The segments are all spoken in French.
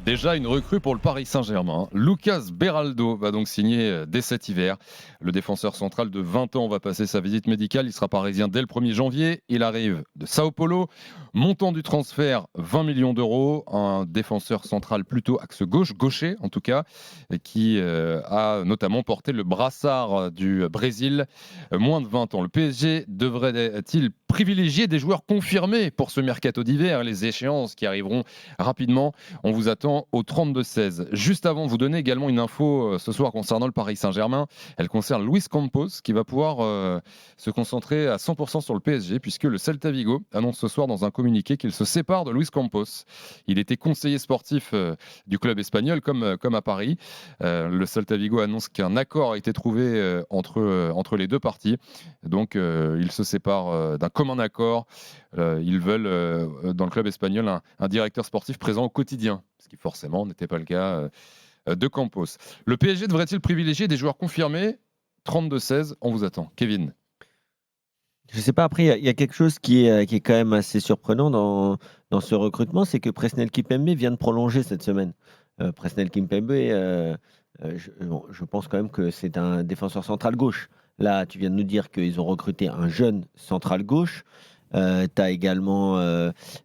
Déjà une recrue pour le Paris Saint-Germain. Lucas Beraldo va donc signer dès cet hiver. Le défenseur central de 20 ans va passer sa visite médicale. Il sera parisien dès le 1er janvier. Il arrive de Sao Paulo. Montant du transfert 20 millions d'euros. Un défenseur central plutôt axe gauche, gaucher en tout cas, qui a notamment porté le brassard du Brésil. Moins de 20 ans. Le PSG devrait-il privilégier des joueurs confirmés pour ce mercato d'hiver? Les échéances qui arriveront rapidement. On vous attend au 32-16. Juste avant de vous donner également une info ce soir concernant le Paris Saint-Germain. Elle concerne Luis Campos qui va pouvoir se concentrer à 100% sur le PSG puisque le Celta Vigo annonce ce soir dans un communiqué qu'il se sépare de Luis Campos. Il était conseiller sportif du club espagnol comme à Paris. Le Celta Vigo annonce qu'un accord a été trouvé entre les deux parties. Donc il se sépare d'un commun accord. Ils veulent dans le club espagnol un directeur sportif présent au quotidien, ce qui forcément n'était pas le cas de Campos. Le PSG devrait-il privilégier des joueurs confirmés? 32-16, on vous attend. Kevin. Je ne sais pas, après, il y a quelque chose qui est quand même assez surprenant dans ce recrutement, c'est que Presnel Kimpembe vient de prolonger cette semaine. Presnel Kimpembe, je pense quand même que c'est un défenseur central gauche. Là, tu viens de nous dire qu'ils ont recruté un jeune central gauche. Tu as également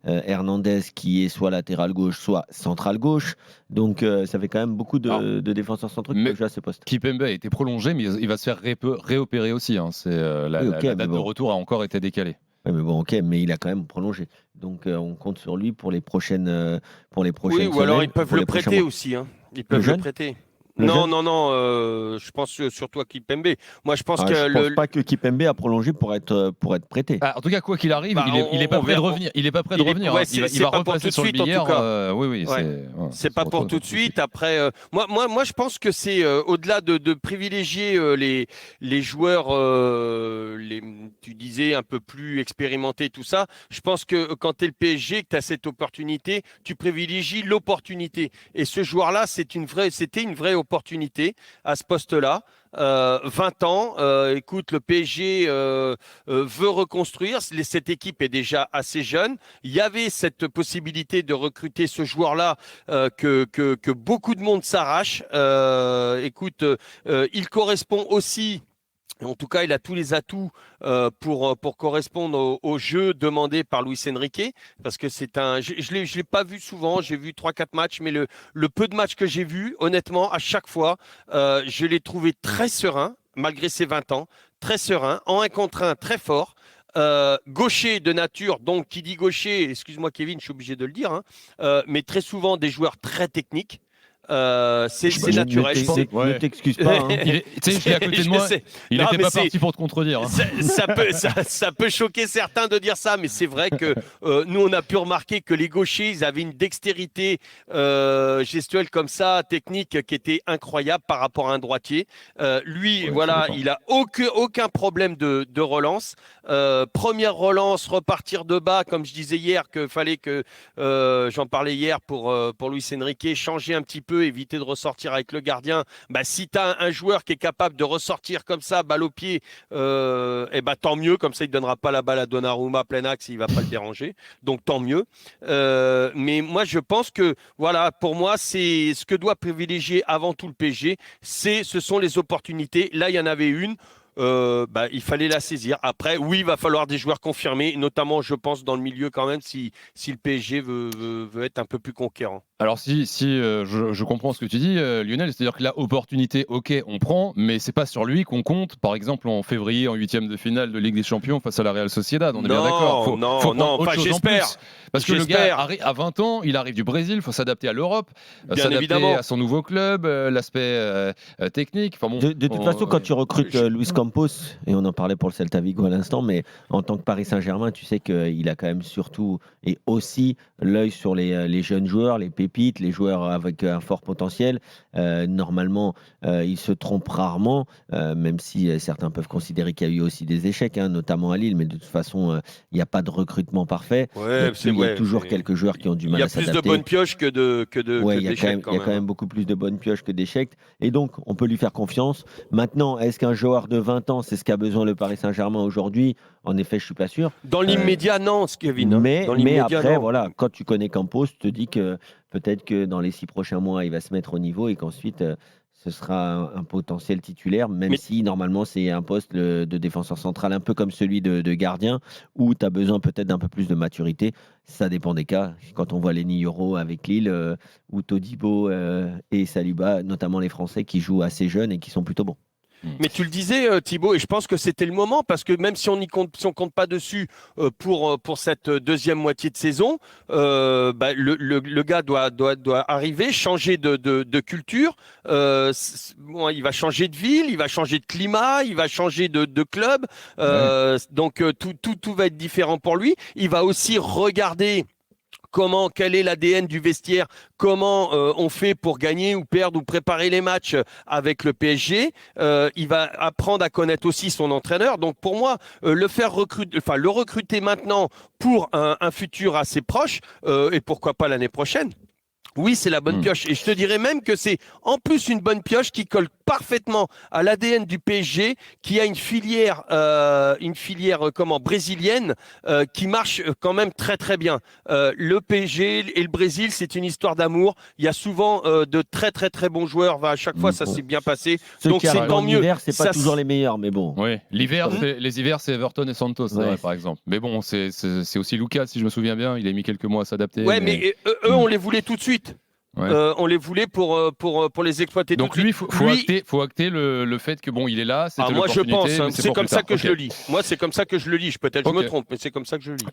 Hernandez qui est soit latéral gauche, soit central gauche. Donc ça fait quand même beaucoup de défenseurs centraux qui peuvent jouer à ce poste. Kimpembe a été prolongé, mais il va se faire réopérer aussi. Hein. La date de retour a encore été décalée. Oui, mais bon, ok, mais il a quand même prolongé. Donc on compte sur lui pour les prochaines Oui, semaines. ou alors ils peuvent le prêter aussi. Hein. Ils peuvent le prêter. Non, je pense surtout à Kimpembe. Moi, je pense que je pense pas que Kimpembe a prolongé pour être prêté. En tout cas, quoi qu'il arrive, il est pas prêt de revenir. Il est pas prêt de revenir. Il va repasser sur le billard. Oui, c'est pas pour tout de suite. Après, moi, je pense que c'est au-delà de privilégier les joueurs, tu disais un peu plus expérimentés, tout ça. Je pense que quand tu es le PSG, que tu as cette opportunité, tu privilégies l'opportunité. Et ce joueur-là, c'était une vraie opportunité à ce poste-là. 20 ans, écoute, le PSG veut reconstruire. Cette équipe est déjà assez jeune. Il y avait cette possibilité de recruter ce joueur-là que beaucoup de monde s'arrache. Écoute, il correspond aussi. En tout cas, il a tous les atouts pour correspondre au jeu demandé par Luis Enrique, parce que je l'ai pas vu souvent, j'ai vu 3-4 matchs, mais le peu de matchs que j'ai vus, honnêtement, à chaque fois, je l'ai trouvé très serein, malgré ses 20 ans, très serein, en 1 contre 1, très fort. Gaucher de nature, donc qui dit gaucher, excuse-moi Kevin, je suis obligé de le dire, mais très souvent des joueurs très techniques. C'est naturel. Ne t'excuse pas. Hein. Tu sais, il est à côté de moi. Il n'était pas parti pour te contredire. Hein. Ça peut choquer certains de dire ça, mais c'est vrai que nous, on a pu remarquer que les gauchers, ils avaient une dextérité gestuelle comme ça, technique, qui était incroyable par rapport à un droitier. Lui, il a aucun problème de relance. Première relance, repartir de bas, comme je disais hier, qu'il fallait que, j'en parlais hier pour Luis Enrique, changer un petit peu, éviter de ressortir avec le gardien. Si tu as un joueur qui est capable de ressortir comme ça, balle au pied, tant mieux, comme ça il ne donnera pas la balle à Donnarumma plein axe, il ne va pas le déranger, donc tant mieux. Mais moi je pense que pour moi c'est ce que doit privilégier avant tout le PSG, ce sont les opportunités. Là il y en avait une. Il fallait la saisir. Après, oui, il va falloir des joueurs confirmés, notamment, je pense, dans le milieu quand même, si le PSG veut être un peu plus conquérant. Alors si je comprends ce que tu dis, Lionel, c'est-à-dire que la opportunité, ok, on prend, mais c'est pas sur lui qu'on compte. Par exemple, en février, en 8e de finale de Ligue des Champions face à la Real Sociedad, on est bien d'accord. Faut j'espère. Parce que le gars arrive à 20 ans, il arrive du Brésil, il faut s'adapter à l'Europe, s'adapter à son nouveau club, l'aspect technique. De toute façon, quand tu recrutes Luis Campos, et on en parlait pour le Celta Vigo à l'instant, mais en tant que Paris Saint-Germain, tu sais qu'il a quand même surtout et aussi l'œil sur les jeunes joueurs, les pépites, les joueurs avec un fort potentiel. Normalement, il se trompe rarement, même si certains peuvent considérer qu'il y a eu aussi des échecs, notamment à Lille, mais de toute façon, il n'y a pas de recrutement parfait. Il y a toujours quelques joueurs qui ont du mal à s'adapter. Il y a plus de bonnes pioches que d'échecs. Il y a quand même beaucoup plus de bonnes pioches que d'échecs. Et donc, on peut lui faire confiance. Maintenant, est-ce qu'un joueur de 20 ans, c'est ce qu'a besoin le Paris Saint-Germain aujourd'hui? En effet, je ne suis pas sûr. Dans l'immédiat, non, Kevin. Mais après, quand tu connais Campos, tu te dis que peut-être que dans les 6 prochains mois, il va se mettre au niveau et qu'ensuite, ce sera un potentiel titulaire, même si normalement c'est un poste de défenseur central un peu comme celui de gardien, où tu as besoin peut-être d'un peu plus de maturité. Ça dépend des cas. Quand on voit Lenny Yoro avec Lille, ou Todibo et Saliba, notamment les Français qui jouent assez jeunes et qui sont plutôt bons. Mais tu le disais, Thibaut, et je pense que c'était le moment, parce que même si on compte pas dessus pour cette deuxième moitié de saison, le gars doit arriver, changer de culture. Bon, il va changer de ville, il va changer de climat, il va changer de club. Donc tout va être différent pour lui. Il va aussi regarder quel est l'ADN du vestiaire, comment on fait pour gagner ou perdre ou préparer les matchs avec le PSG. Il va apprendre à connaître aussi son entraîneur. Donc pour moi, le recruter maintenant pour un futur assez proche et pourquoi pas l'année prochaine. Oui, c'est la bonne pioche. Et je te dirais même que c'est en plus une bonne pioche qui colle parfaitement à l'ADN du PSG, qui a une filière brésilienne qui marche quand même très très bien. Le PSG et le Brésil, c'est une histoire d'amour. Il y a souvent de très très très bons joueurs. À chaque fois, ça s'est bien passé. Donc c'est tant mieux. L'hiver, c'est pas toujours les meilleurs, mais bon. Oui, les hivers, c'est Everton et Santos, par exemple. Mais bon, c'est aussi Lucas, si je me souviens bien. Il a mis quelques mois à s'adapter. Ouais, mais eux, on les voulait tout de suite. Ouais. On les voulait pour les exploiter. Donc tout de lui, suite. faut acter le fait que bon, il est là. Moi, je pense. C'est comme ça que je je le lis. Moi, c'est comme ça que je le lis. Peut-être que je me trompe, mais c'est comme ça que je le lis.